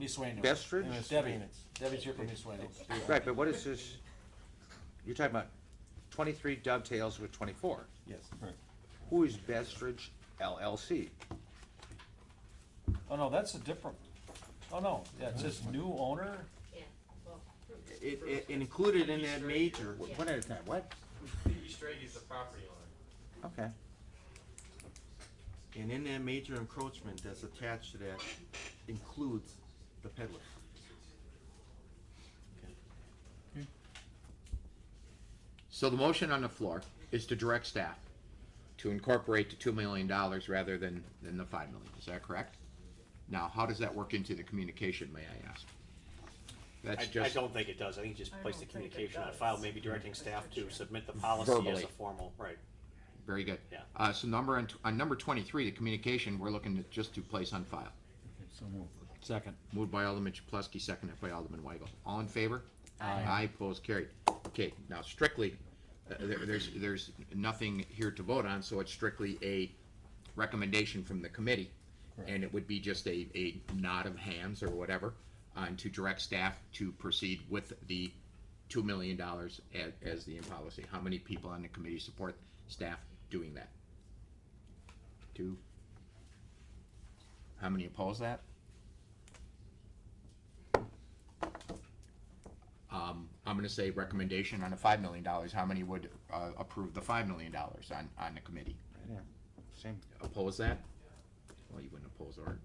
Miss Swain. Bestridge? Debbie, Debbie's here from Miss Swain. Right, but what is this, you're talking about 23 dovetails with 24. Yes. Right. Who is Bestridge LLC? Oh, no, that's a different, oh, no, yeah, it says new owner. It included in that major. One at a time, what? East Stragy's the property owner. Okay. And in that major encroachment that's attached to that includes the peddler. So the motion on the floor is to direct staff to incorporate the $2 million rather than the $5 million. Is that correct? Now, how does that work into the communication, may I ask? That's I just don't think it does. I think just I place the don't think it communication on does. file, maybe directing staff to submit the policy as Verbally. a formal, right. very good. Yeah. So on number 23, the communication, we're looking at just to place on file. Okay, so moved. Second. Moved by Alderman Chapletsky, seconded by Alderman Weigel. All in favor? Aye. Aye, opposed, carried. Okay, now strictly, there's nothing here to vote on, so it's strictly a recommendation from the committee. And it would be just a nod of hands or whatever, and to direct staff to proceed with the $2 million as the in policy. How many people on the committee support staff doing that? 2. How many oppose that? I'm gonna say recommendation on the $5 million. How many would approve the $5 million on the committee? Yeah, same. Oppose that? Well, you wouldn't oppose or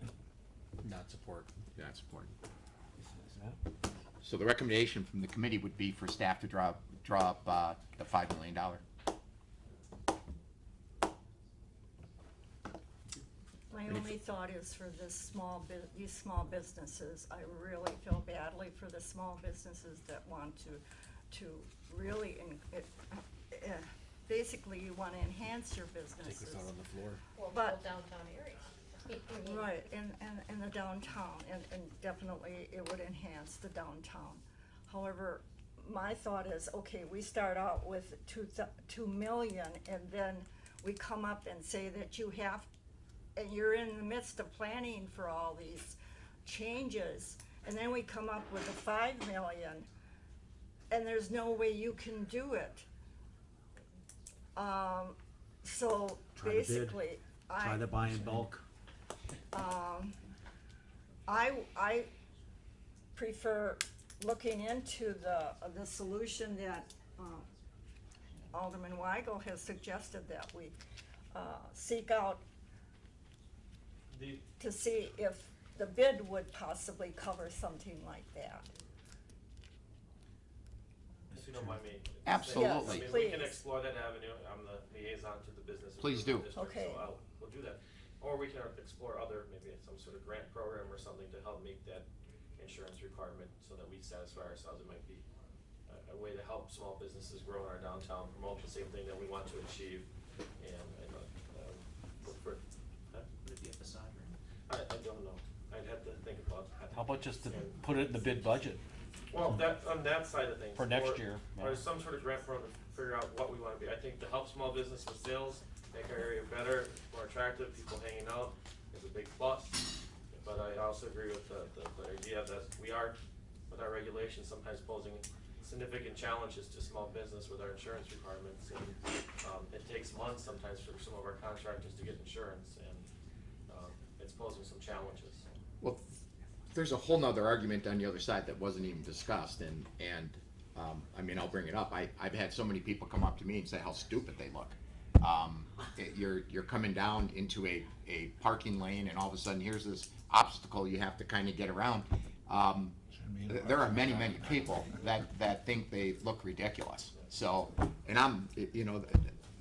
Not support. not support. So the recommendation from the committee would be for staff to draw up the $5 million. My only thought is for these small businesses, I really feel badly for the small businesses that want to really, basically you wanna enhance your businesses. the floor. Well, But- downtown areas. Right, in the downtown, and definitely it would enhance the downtown. However, my thought is, okay, we start out with 2 million, and then we come up and say that you have, and you're in the midst of planning for all these changes, and then we come up with the 5 million, and there's no way you can do it. So Try to bid. basically, Try to buy in bulk. I prefer looking into the solution that Alderman Weigel has suggested, that we seek out to see if the bid would possibly cover something like that. If you don't mind me. Absolutely. I mean, we can Please. explore that avenue. I'm the liaison to the business. Please do. District, Okay. So we'll do that. Or we can explore other, maybe some sort of grant program or something to help meet that insurance requirement so that we satisfy ourselves. It might be a way to help small businesses grow in our downtown, promote the same thing that we want to achieve, and look for. Would it be a facade, I don't know. I'd have to think about that. How about just to put it in the bid budget? Well, on that side of things. For next or- year, Or yeah. some sort of grant program to figure out what we wanna be. I think to help small business with sales make our area better, more attractive, people hanging out is a big plus. But I also agree with the idea that we are, with our regulations, sometimes posing significant challenges to small business with our insurance requirements. And it takes months sometimes for some of our contractors to get insurance, and it's posing some challenges. Well, there's a whole nother argument on the other side that wasn't even discussed, and I mean, I'll bring it up. I've had so many people come up to me and say how stupid they look. You're coming down into a parking lane, and all of a sudden here's this obstacle you have to kind of get around. There are many people that think they look ridiculous. So, and I'm, you know,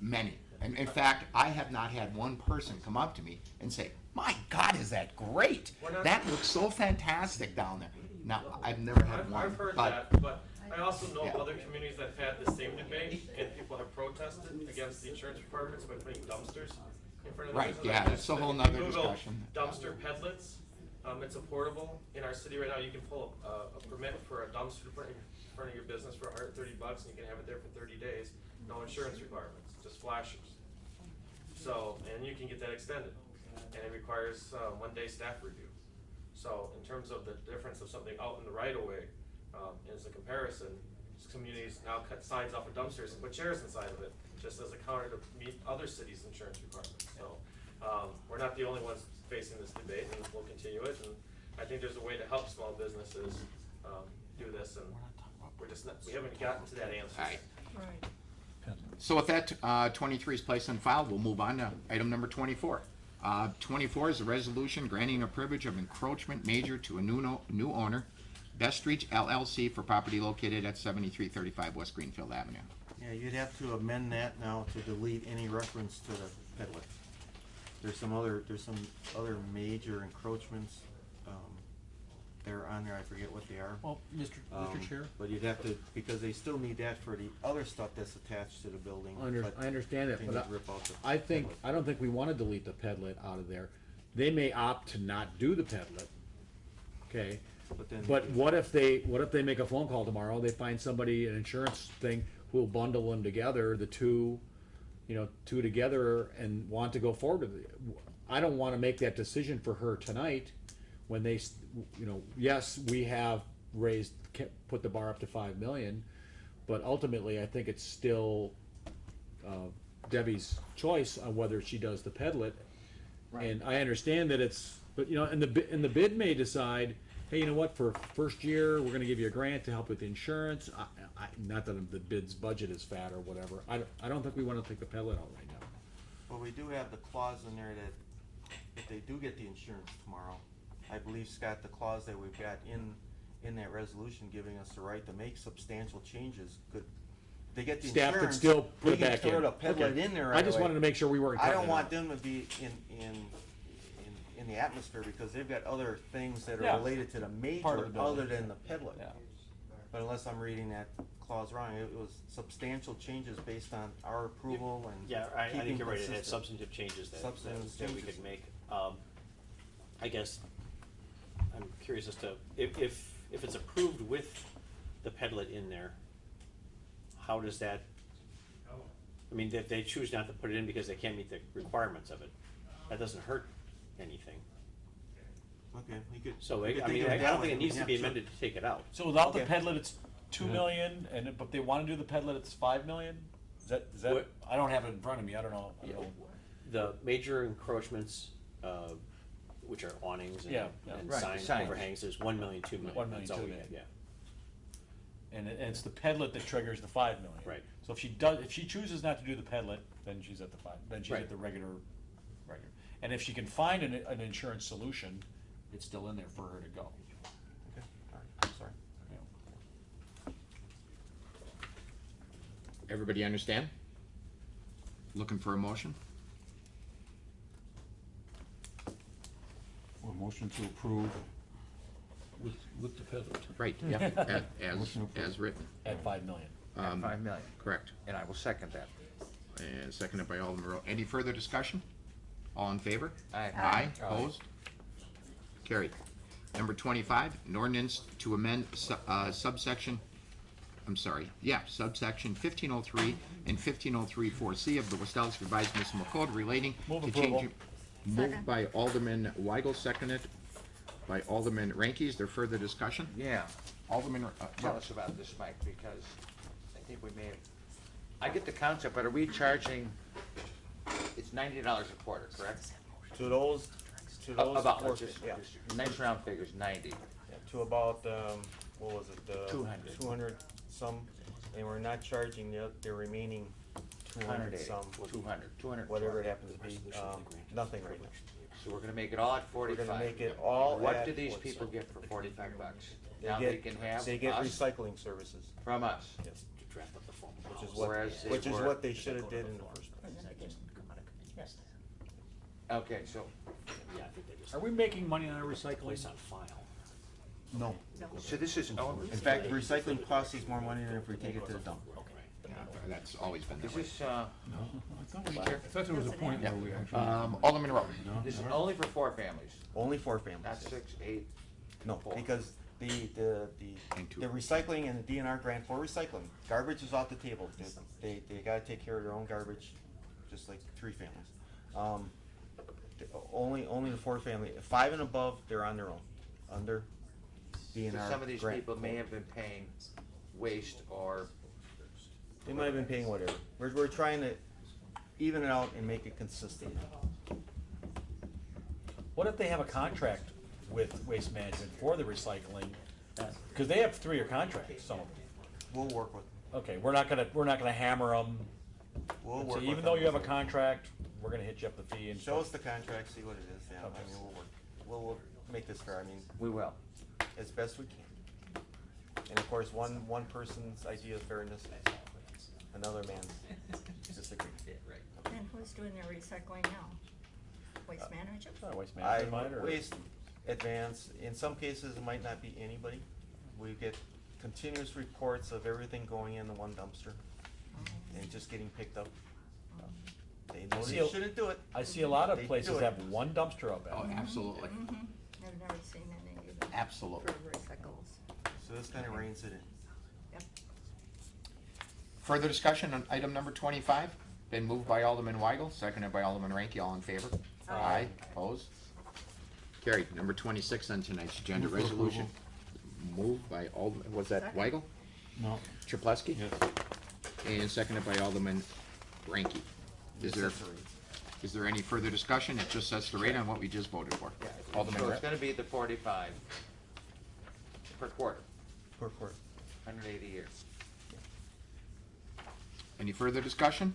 many. And in fact, I have not had one person come up to me and say, "My God, is that great? That looks so fantastic down there." Now, I've never had one. I've heard but, that, but I also know Yeah. other communities that have had the same debate, and people have protested against the insurance requirements by putting dumpsters in front of the Right, business. yeah, Like that's a if whole you nother Google discussion. Dumpster pedlets, it's affordable. In our city right now, you can pull a permit for a dumpster to put in front of your business for $130, and you can have it there for 30 days, no insurance requirements, just flashers. So, and you can get that extended, and it requires 1-day staff review. So, in terms of the difference of something out in the right of way, as a comparison, communities now cut signs off of dumpsters and put chairs inside of it, just as a counter to meet other cities' insurance requirements. So, we're not the only ones facing this debate, and we'll continue it. And I think there's a way to help small businesses do this, and we're just not, we haven't gotten to that answer. all right. Right. So with that, 23 is placed on file. We'll move on to item number 24. 24 is a resolution granting a privilege of encroachment major to a new owner, Best Street LLC, for property located at 7335 West Greenfield Avenue. Yeah, you'd have to amend that now to delete any reference to the peddler. There's some other major encroachments, they're on there, I forget what they are. Well, Mr. Chair? But you'd have to, because they still need that for the other stuff that's attached to the building. I understand that, They but need to rip out the I think, pedlet. I don't think we wanna delete the pedlet out of there. They may opt to not do the pedlet, okay? But then- But what if they make a phone call tomorrow, they find somebody, an insurance thing, who'll bundle them together, the two together, and want to go forward with it? I don't wanna make that decision for her tonight, when they, yes, we have put the bar up to 5 million, but ultimately, I think it's still, Debbie's choice on whether she does the pedlet. And I understand that and the bid may decide, hey, you know what, for first year, we're gonna give you a grant to help with the insurance. Not that the bid's budget is fat or whatever. I don't think we wanna take the pedlet out right now. Well, we do have the clause in there that if they do get the insurance tomorrow, I believe, Scott, the clause that we've got in that resolution giving us the right to make substantial changes could, they get the Staff insurance. could still put it we can back in. throw the pedlet Okay. in there I right just away. wanted to make sure we weren't I cutting don't it want out. them to be in the atmosphere, because they've got other things that Yeah. are related to the major, Part of the building. other than the pedlet. Yeah. But unless I'm reading that clause wrong, it was substantial changes based on our approval and Yeah, I keeping think you're right, it had consistent. substantive changes that we changes. could make. I guess, I'm curious as to, if it's approved with the pedlet in there, how does that, I mean, if they choose not to put it in because they can't meet the requirements of it, that doesn't hurt anything. Okay, you could. So, you could I mean, think of I it that don't way. think it needs to Yeah, be sure. amended to take it out. So without the Okay. pedlet, it's 2 million, but they wanna do the pedlet, it's 5 million? Is that, What- I don't have it in front of me, I don't know. The major encroachments, which are awnings Yeah, yeah. and Right, signs, signs. overhangs, is 1 million, 2 million. 1 million, That's all 2 we had, million. yeah. And it's the pedlet that triggers the 5 million. Right. So if she chooses not to do the pedlet, then she's at the 5, then she's Right. at the regular. And if she can find an insurance solution, it's still in there for her to go. Okay, all right, I'm sorry. Everybody understand? Looking for a motion? Or motion to approve with the pedlet. Right, yeah, as written. At 5 million. Um, 5 million, Correct. and I will second that. And seconded by Alderman Rowe. Any further discussion? All in favor? Aye. Aye, opposed? Carried. Number 25, an ordinance to amend subsection subsection 1503 and 1503-4C of the Wisconsin Revised Municipal Code relating Move to approval. changing. Moved by Alderman Weigel, seconded by Alderman Ranky. Is there further discussion? Yeah, Alderman, tell us about this, Mike, because I think we may have, I get the concept, but are we charging, it's $90 a quarter, correct? To those, About, four- let's just, yeah, nice round figures, 90. yeah, to about, what was it? 200. 200 some, and we're not charging the remaining 200 180, some, 200. whatever it happens to be, nothing right now. So we're gonna make it all at 45. We're gonna make it all What at do these 45. people get for 45 bucks? Now they can have They get us recycling services, from us. yes, To draft up the form. which is what they should have did in the first place. Okay, so, Yeah, I think they just Are we making money on our recycling? place on file. No, so this is, in fact, recycling costs us more money than if we take it to the dump. that's always been the is way. this, I thought there was a point where we actually. Alderman Rowe. this is only for 4 families, Only 4 families. not 6, 8? No, Four. because And two. the recycling and the DNR grant for recycling, garbage is off the table. They gotta take care of their own garbage, just like 3 families. Only the 4 family, 5 and above, they're on their own, under So DNR some of these grant. people may have been paying waste or, They might have been paying whatever. We're trying to even it out and make it consistent. What if they have a contract with Waste Management for the recycling? Cause they have 3-year contracts, some of them. We'll work with, Okay, we're not gonna hammer them. we'll work So with even them. though you have a contract, we're gonna hit you up the fee and. Show us the contract, see what it is, yeah, I Okay. mean, we'll make this fair, I mean, we will. as best we can. And of course, one person's idea of fairness, another man's disagreement. And who's doing the recycling now? Waste Management? Waste I, Management might, or? Waste Advance, in some cases, it might not be anybody. We get continuous reports of everything going in the one dumpster and just getting picked up. They know See, they shouldn't do it. I see a lot of They do places it. have one dumpster out Oh, back. absolutely, I've never seen any either. absolutely. For recyclables. So this kinda reins it in. Yep. Further discussion on item number 25? Been moved by Alderman Weigel, seconded by Alderman Ranky. All in favor? Aye. Opposed? Carried. Number 26 on tonight's agenda, Move for resolution. Moved by Alderman, was that Second. Weigel? No, Chapletsky? yes. And seconded by Alderman Ranky. Is there any further discussion? It just sets the rate on what we just voted for. Alderman So it's Ra- gonna be the 45 per quarter, Per court. 180 years. Any further discussion?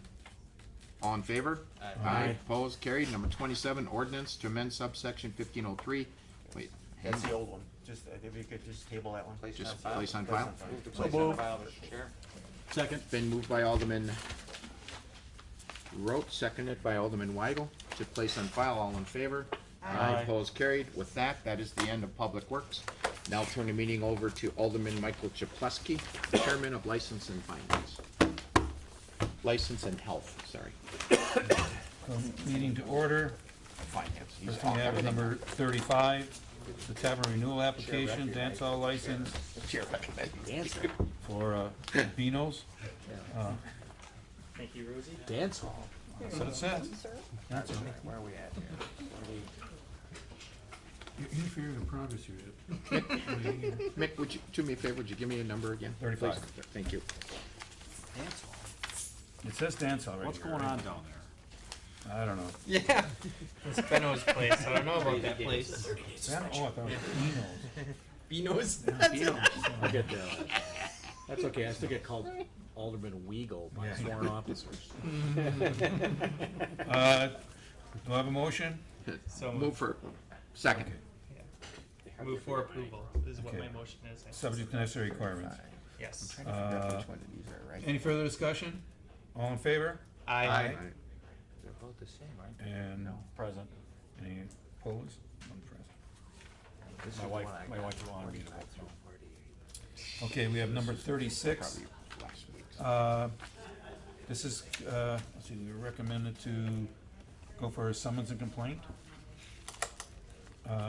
All in favor? Aye. Opposed? Carried. Number 27, ordinance to amend subsection 1503. Wait. That's the old one. Just, if you could just table that one. Place Just on file. place on file. Move to So place on moved. file, Mr. Chair. Second. Been moved by Alderman Rote, seconded by Alderman Weigel, to place on file. All in favor? Aye. Opposed? Carried. With that, that is the end of Public Works. Now turn the meeting over to Alderman Michael Chapletsky, Chairman of License and Finance. License and Health, sorry. Meeting to order. Finance. He's First thing off we have is everything. number 35, the tavern renewal application, dance hall license Chair recommends. for Beano's. Thank you, Rosie. Dance hall. That's what it says. That's all. Where are we at here? You interfere with the progress here. Mick, would you, do me a favor, would you give me a number again? 35. Please? Thank you. It says dance hall right What's here, going right? on down there? I don't know. Yeah. It's Benno's place. I don't know about that place. That- Oh, I thought it was Beano's. Beano's. I get that. That's okay, I still get called Alderman Weigel by Yeah. sworn officers. Do I have a motion? So Move for, second. Move for approval is what Okay. my motion is. Subject to necessary requirements. Yes. Trying to figure out which one of these are right. Any further discussion? All in favor? Aye. They're both the same, aren't they? And Present. any opposed? None present. This is My the wife, one I my got. wife wanted me to vote for. Okay, we have number 36. Probably last week's. This is, let's see, we recommended to go for a summons and complaint,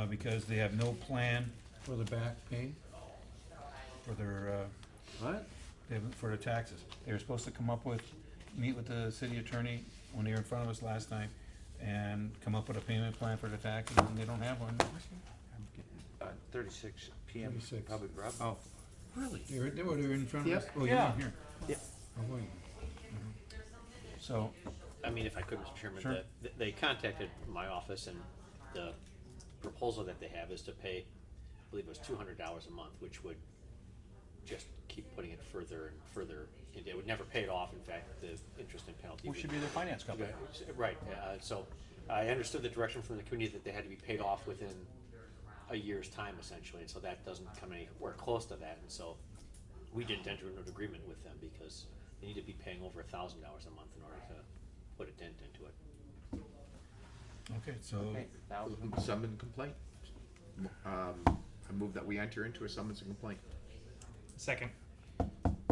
because they have no plan for the back pain, for their, What? for the taxes. They were supposed to come up with, meet with the city attorney when they were in front of us last time, and come up with a payment plan for the taxes, and they don't have one. 36 PM, 36. public rob. Oh, Really? They were in front of us? Yep. Oh, you Yeah. weren't here? Yep. Oh, wait. Mhm. So, I mean, if I could, Mr. Chairman, Sure. they contacted my office, and the proposal that they have is to pay, I believe it was $200 a month, which would just keep putting it further and further. It would never pay it off. In fact, the interest and penalty. We would- should be their finance company. Right, so I understood the direction from the committee that they had to be paid off within a year's time essentially, and so that doesn't come anywhere close to that, and so we didn't enter into an agreement with them because they need to be paying over $1,000 a month in order to put a dent into it. okay, so, Okay, 1,000. summons complaint. I move that we enter into a summons and complaint. Second.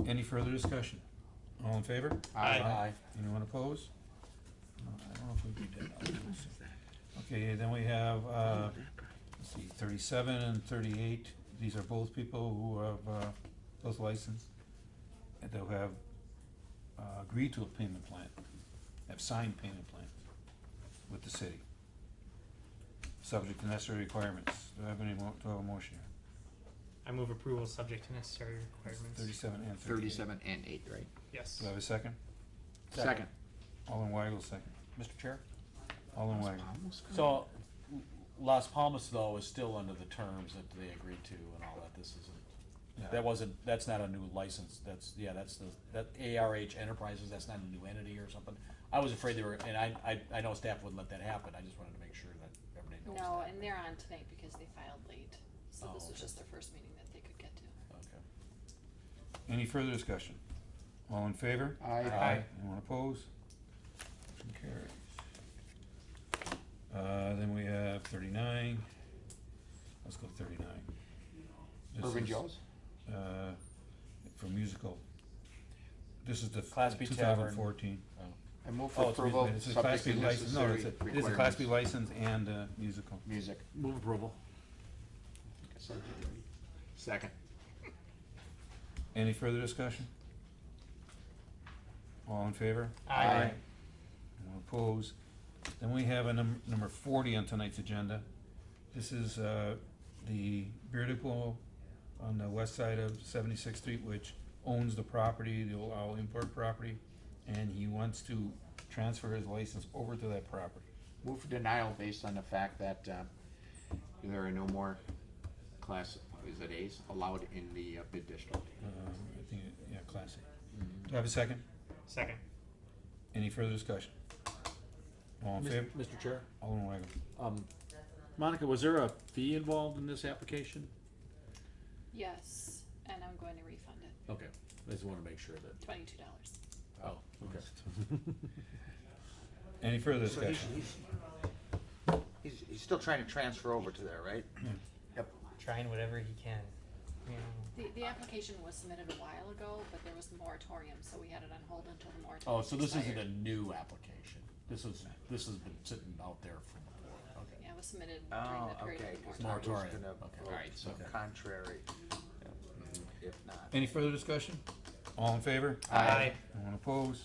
any further discussion? All in favor? Aye. Anyone opposed? No, I don't know if we did that. Okay, then we have, let's see, 37 and 38. These are both people who have, both licensed, and they'll have, agreed to a payment plan, have signed payment plans with the city. Subject to necessary requirements. Do I have any do I have a motion here? I move approval subject to necessary requirements. 37 and 38. 37 and 8, right? Yes. Do I have a second? Second. Alderman Weigel, second. Mr. Chair? Alderman Weigel. So, Las Palmas though is still under the terms that they agreed to and all that, this isn't, that's not a new license, that's that ARH Enterprises, that's not a new entity or something. I was afraid they were, and I know staff wouldn't let that happen, I just wanted to make sure that everybody knows that. No, and they're on tonight because they filed late, so Oh, this was okay. just their first meeting that they could get to. Okay. Any further discussion? All in favor? Aye. Anyone opposed? Motion carries. Then we have 39. Let's go 39. This Urban is, Joe's? For musical. This is the Class B tavern. 2014. I move Oh, for it's approval, It's a Class subject B to license, no, necessary it is a Class B requirements. license and, musical. Music. Move approval. Second. Any further discussion? All in favor? Aye. Anyone opposed? Then we have a number 40 on tonight's agenda. This is, the beer depot on the west side of 76th Street, which owns the property, the old Owl Import property, and he wants to transfer his license over to that property. Move for denial based on the fact that, there are no more class, is it A's, allowed in the bid district. I think, yeah, Class A. Do I have a second? Second. Any further discussion? All in favor? Mr. Chair? Alderman Weigl. Monica, was there a fee involved in this application? Yes, and I'm going to refund it, Okay, I just wanna make sure that, $22. oh, okay. Any further So discussion? he's still trying to transfer over to there, right? Trying whatever he can. You know. The application was submitted a while ago, but there was the moratorium, so we had it on hold until the moratorium Oh, so this isn't expired. a new application, this has been sitting out there from before, okay. Yeah, it was submitted during Oh, the period okay, of the 'cause moratorium. I was Moratorium, gonna okay. vote Alright, so contrary, if not. Any further discussion? All in favor? Aye. Anyone opposed?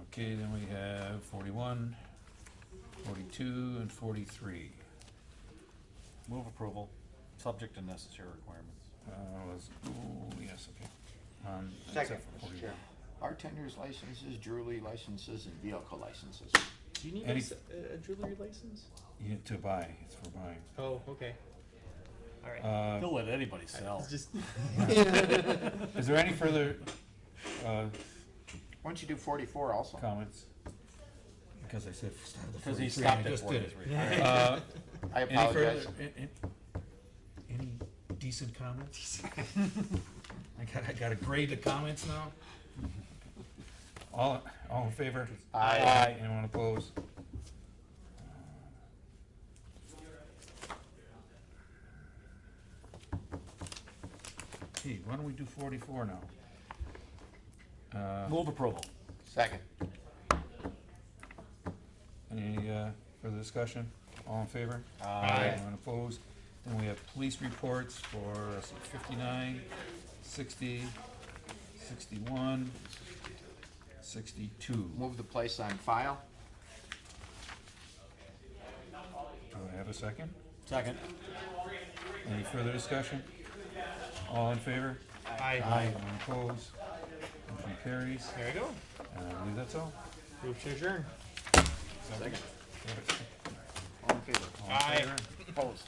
Okay, then we have 41, 42, and 43. Move approval, subject to necessary requirements. Yes, okay. Second, Except for Mr. 41. Chair. Bartenders licenses, jewelry licenses, and vehicle licenses. Do you need Any- a jewelry license? You need to buy, it's for buying. Oh, okay. All right. Don't let anybody sell. It's just Is there any further, Why don't you do 44 also? comments? Because I said start with Because he 43, stopped I at just did it. 43. I Any apologize. further, any decent comments? I gotta grade the comments now? All in favor? Aye. Anyone opposed? Okay, why don't we do 44 now? Move approval. Second. Any further discussion? All in favor? Aye. Anyone opposed? Then we have police reports for 59, 60, 61, 62. Move the place on file. Do I have a second? Second. Any further discussion? All in favor? Aye. Anyone opposed? Motion carries. There you go. I believe that's all. Move to adjourn. Second. All All in favor? in Aye. favor? Opposed?